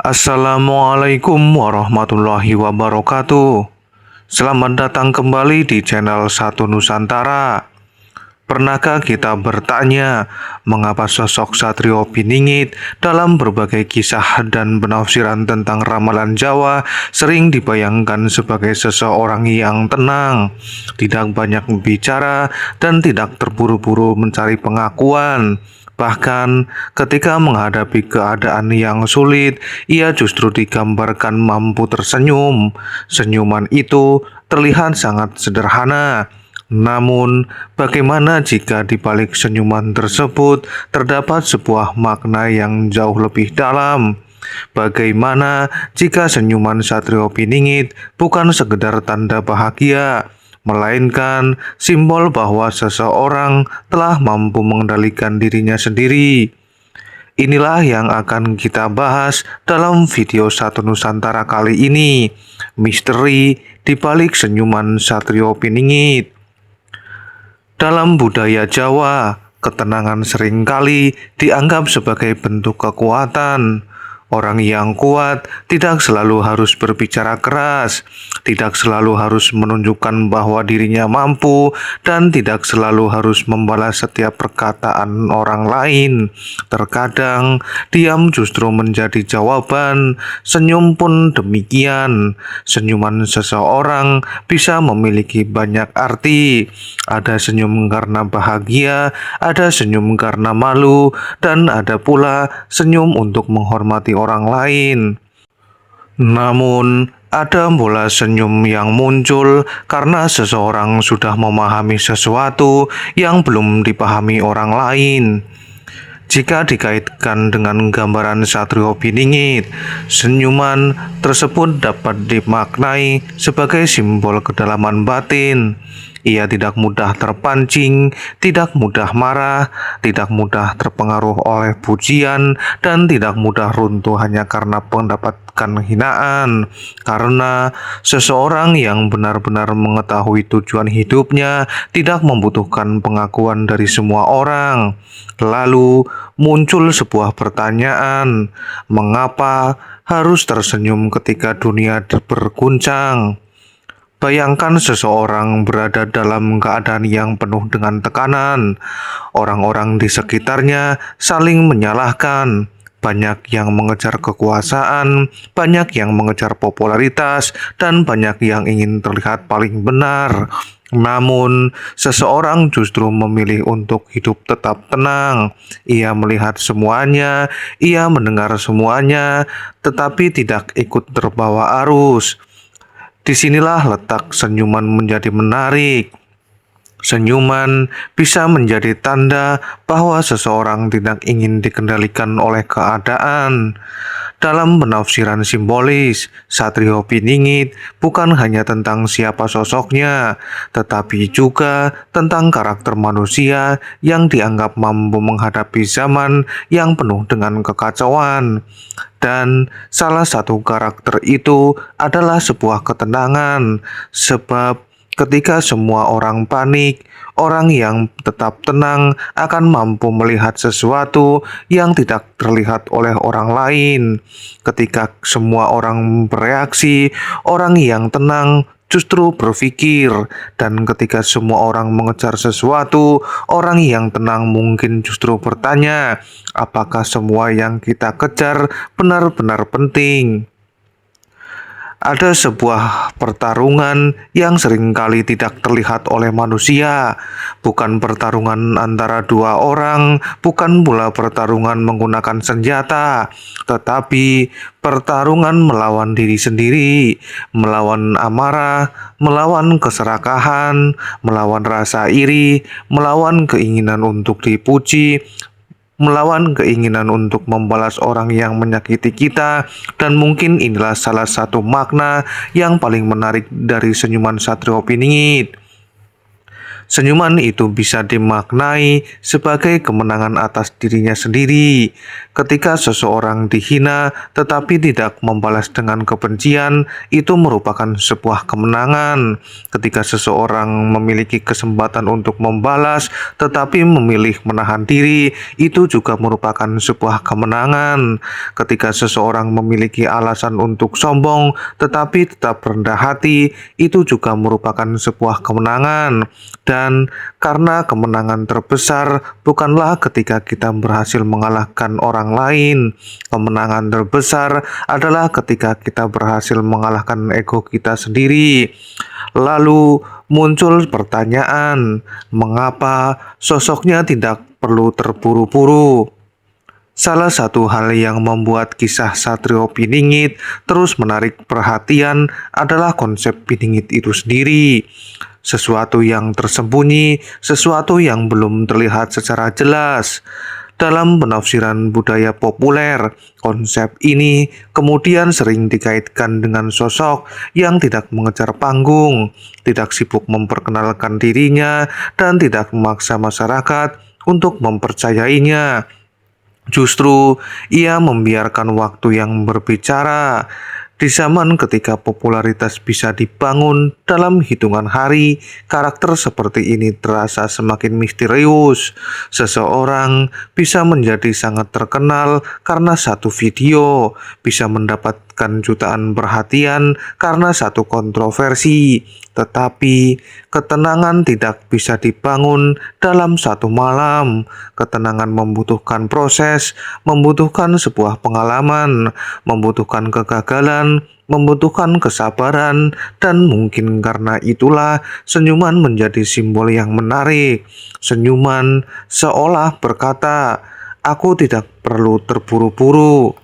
Assalamualaikum warahmatullahi wabarakatuh. Selamat datang kembali di channel Satu Nusantara. Pernahkah kita bertanya mengapa sosok Satrio Piningit dalam berbagai kisah dan penafsiran tentang ramalan Jawa sering dibayangkan sebagai seseorang yang tenang, tidak banyak bicara, dan tidak terburu-buru mencari pengakuan. Bahkan ketika menghadapi keadaan yang sulit, ia justru digambarkan mampu tersenyum. Senyuman itu terlihat sangat sederhana. Namun, bagaimana jika di balik senyuman tersebut terdapat sebuah makna yang jauh lebih dalam? Bagaimana jika senyuman Satrio Piningit bukan sekedar tanda bahagia, melainkan simbol bahwa seseorang telah mampu mengendalikan dirinya sendiri? Inilah yang akan kita bahas dalam video Satu Nusantara kali ini, misteri di balik senyuman Satrio Piningit. Dalam budaya Jawa, ketenangan seringkali dianggap sebagai bentuk kekuatan. Orang yang kuat tidak selalu harus berbicara keras, tidak selalu harus menunjukkan bahwa dirinya mampu, dan tidak selalu harus membalas setiap perkataan orang lain. Terkadang, diam justru menjadi jawaban. Senyum pun demikian. Senyuman seseorang bisa memiliki banyak arti. Ada senyum karena bahagia, ada senyum karena malu, dan ada pula senyum untuk menghormati orang lain. Namun, ada pula senyum yang muncul karena seseorang sudah memahami sesuatu yang belum dipahami orang lain. Jika dikaitkan dengan gambaran Satrio Piningit, senyuman tersebut dapat dimaknai sebagai simbol kedalaman batin. Ia tidak mudah terpancing, tidak mudah marah, tidak mudah terpengaruh oleh pujian, dan tidak mudah runtuh hanya karena mendapatkan hinaan. Karena seseorang yang benar-benar mengetahui tujuan hidupnya tidak membutuhkan pengakuan dari semua orang. Lalu muncul sebuah pertanyaan, mengapa harus tersenyum ketika dunia berguncang? Bayangkan seseorang berada dalam keadaan yang penuh dengan tekanan. Orang-orang di sekitarnya saling menyalahkan. Banyak yang mengejar kekuasaan, banyak yang mengejar popularitas, dan banyak yang ingin terlihat paling benar. Namun, seseorang justru memilih untuk hidup tetap tenang. Ia melihat semuanya, ia mendengar semuanya, tetapi tidak ikut terbawa arus. Disinilah letak senyuman menjadi menarik. Senyuman bisa menjadi tanda bahwa seseorang tidak ingin dikendalikan oleh keadaan. Dalam penafsiran simbolis, Satrio Piningit bukan hanya tentang siapa sosoknya, tetapi juga tentang karakter manusia yang dianggap mampu menghadapi zaman yang penuh dengan kekacauan. Dan salah satu karakter itu adalah sebuah ketenangan, sebab ketika semua orang panik, orang yang tetap tenang akan mampu melihat sesuatu yang tidak terlihat oleh orang lain. Ketika semua orang bereaksi, orang yang tenang justru berpikir, dan ketika semua orang mengejar sesuatu, orang yang tenang mungkin justru bertanya, apakah semua yang kita kejar benar-benar penting? Ada sebuah pertarungan yang seringkali tidak terlihat oleh manusia, bukan pertarungan antara dua orang, bukan pula pertarungan menggunakan senjata, tetapi pertarungan melawan diri sendiri, melawan amarah, melawan keserakahan, melawan rasa iri, melawan keinginan untuk dipuji, melawan keinginan untuk membalas orang yang menyakiti kita. Dan mungkin inilah salah satu makna yang paling menarik dari senyuman Satrio Piningit. Senyuman itu bisa dimaknai sebagai kemenangan atas dirinya sendiri. Ketika seseorang dihina tetapi tidak membalas dengan kebencian, itu merupakan sebuah kemenangan. Ketika seseorang memiliki kesempatan untuk membalas tetapi memilih menahan diri, itu juga merupakan sebuah kemenangan. Ketika seseorang memiliki alasan untuk sombong tetapi tetap rendah hati, itu juga merupakan sebuah kemenangan. Dan karena kemenangan terbesar bukanlah ketika kita berhasil mengalahkan orang lain. Kemenangan terbesar adalah ketika kita berhasil mengalahkan ego kita sendiri. Lalu muncul pertanyaan, mengapa sosoknya tidak perlu terburu-buru? Salah satu hal yang membuat kisah Satrio Piningit terus menarik perhatian adalah konsep Piningit itu sendiri. Sesuatu yang tersembunyi, sesuatu yang belum terlihat secara jelas. Dalam penafsiran budaya populer, konsep ini kemudian sering dikaitkan dengan sosok yang tidak mengejar panggung, tidak sibuk memperkenalkan dirinya, dan tidak memaksa masyarakat untuk mempercayainya. Justru ia membiarkan waktu yang berbicara. Di zaman ketika popularitas bisa dibangun dalam hitungan hari, karakter seperti ini terasa semakin misterius. Seseorang bisa menjadi sangat terkenal karena satu video, bisa mendapatkan jutaan perhatian karena satu kontroversi, tetapi ketenangan tidak bisa dibangun dalam satu malam. Ketenangan membutuhkan proses, membutuhkan sebuah pengalaman, membutuhkan kegagalan, membutuhkan kesabaran, dan mungkin karena itulah senyuman menjadi simbol yang menarik. Senyuman seolah berkata, "Aku tidak perlu terburu-buru."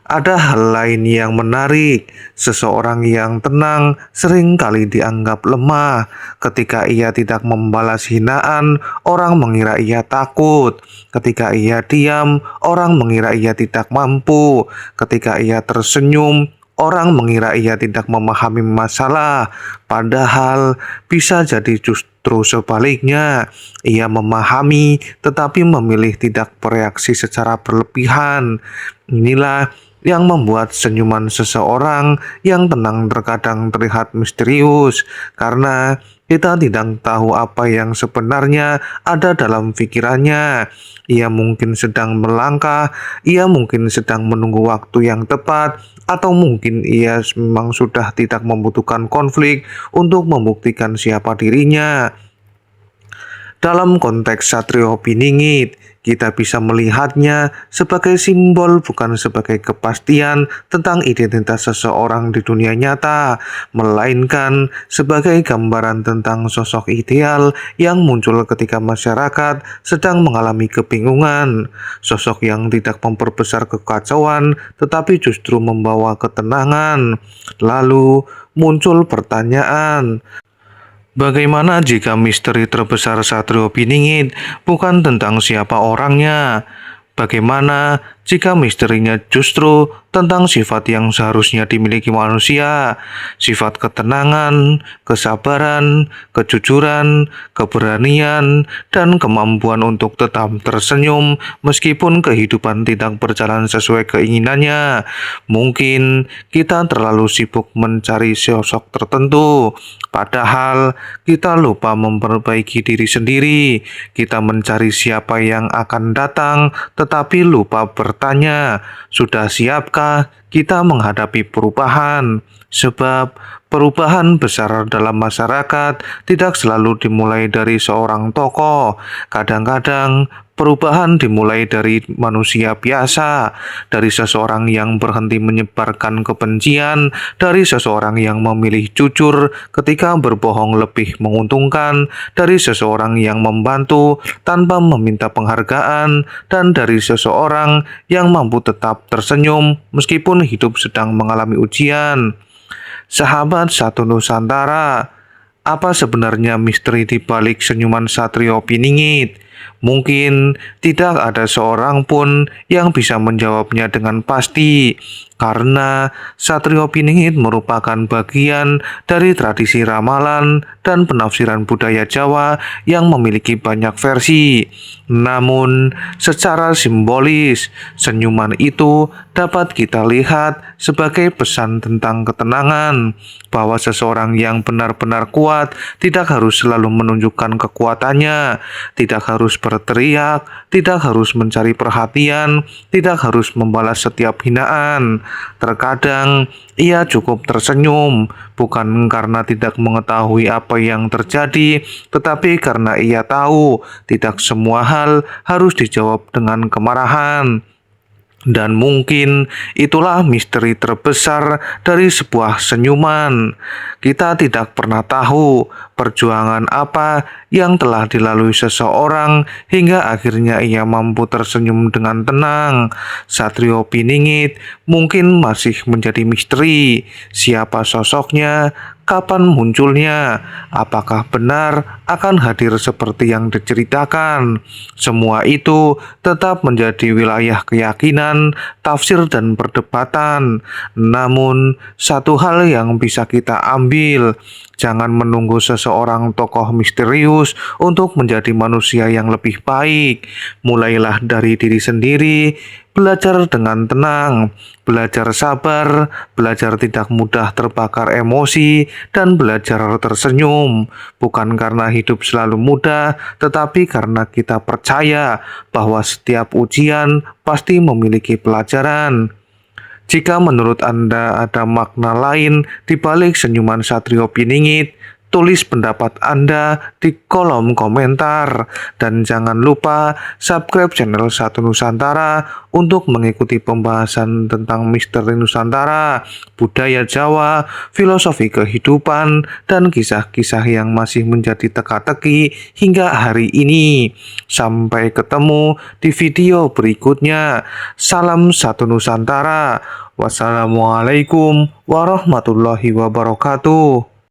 Ada hal lain yang menarik. Seseorang yang tenang seringkali dianggap lemah. Ketika ia tidak membalas hinaan, orang mengira ia takut. Ketika ia diam, orang mengira ia tidak mampu. Ketika ia tersenyum, orang mengira ia tidak memahami masalah. Padahal bisa jadi justru sebaliknya. Ia memahami tetapi memilih tidak bereaksi secara berlebihan. Inilah yang membuat senyuman seseorang yang tenang terkadang terlihat misterius, karena kita tidak tahu apa yang sebenarnya ada dalam pikirannya. Ia mungkin sedang melangkah, ia mungkin sedang menunggu waktu yang tepat, atau mungkin ia memang sudah tidak membutuhkan konflik untuk membuktikan siapa dirinya. Dalam konteks Satrio Piningit, kita bisa melihatnya sebagai simbol, bukan sebagai kepastian tentang identitas seseorang di dunia nyata, melainkan sebagai gambaran tentang sosok ideal yang muncul ketika masyarakat sedang mengalami kebingungan. Sosok yang tidak memperbesar kekacauan, tetapi justru membawa ketenangan. Lalu muncul pertanyaan, bagaimana jika misteri terbesar Satrio Piningit bukan tentang siapa orangnya? Bagaimana jika misterinya justru tentang sifat yang seharusnya dimiliki manusia? Sifat ketenangan, kesabaran, kejujuran, keberanian, dan kemampuan untuk tetap tersenyum meskipun kehidupan tidak berjalan sesuai keinginannya. Mungkin kita terlalu sibuk mencari sosok tertentu, padahal kita lupa memperbaiki diri sendiri. Kita mencari siapa yang akan datang, tetapi lupa bertanya, sudah siapkah kita menghadapi perubahan? Sebab perubahan besar dalam masyarakat tidak selalu dimulai dari seorang tokoh. Kadang-kadang perubahan dimulai dari manusia biasa, dari seseorang yang berhenti menyebarkan kebencian, dari seseorang yang memilih jujur ketika berbohong lebih menguntungkan, dari seseorang yang membantu tanpa meminta penghargaan, dan dari seseorang yang mampu tetap tersenyum meskipun hidup sedang mengalami ujian. Sahabat satu Nusantara, apa sebenarnya misteri di balik senyuman Satrio Piningit? Mungkin tidak ada seorang pun yang bisa menjawabnya dengan pasti, karena Satrio Piningit merupakan bagian dari tradisi ramalan dan penafsiran budaya Jawa yang memiliki banyak versi. Namun, secara simbolis, senyuman itu dapat kita lihat sebagai pesan tentang ketenangan, bahwa seseorang yang benar-benar kuat tidak harus selalu menunjukkan kekuatannya, tidak harus berteriak, tidak harus mencari perhatian, tidak harus membalas setiap hinaan. Terkadang ia cukup tersenyum, bukan karena tidak mengetahui apa yang terjadi, tetapi karena ia tahu tidak semua hal harus dijawab dengan kemarahan. Dan mungkin itulah misteri terbesar dari sebuah senyuman. Kita tidak pernah tahu perjuangan apa yang telah dilalui seseorang hingga akhirnya ia mampu tersenyum dengan tenang. Satrio Piningit mungkin masih menjadi misteri. Siapa sosoknya? Kapan munculnya? Apakah benar akan hadir seperti yang diceritakan? Semua itu tetap menjadi wilayah keyakinan, tafsir, dan perdebatan. Namun, satu hal yang bisa kita ambil, jangan menunggu seseorang tokoh misterius untuk menjadi manusia yang lebih baik. Mulailah dari diri sendiri, belajar dengan tenang, belajar sabar, belajar tidak mudah terbakar emosi, dan belajar tersenyum. Bukan karena hidup selalu mudah, tetapi karena kita percaya bahwa setiap ujian pasti memiliki pelajaran. Jika menurut Anda ada makna lain di balik senyuman Satrio Piningit, tulis pendapat Anda di kolom komentar. Dan jangan lupa subscribe channel Satu Nusantara untuk mengikuti pembahasan tentang misteri Nusantara, budaya Jawa, filosofi kehidupan, dan kisah-kisah yang masih menjadi teka-teki hingga hari ini. Sampai ketemu di video berikutnya. Salam Satu Nusantara. Wassalamualaikum warahmatullahi wabarakatuh.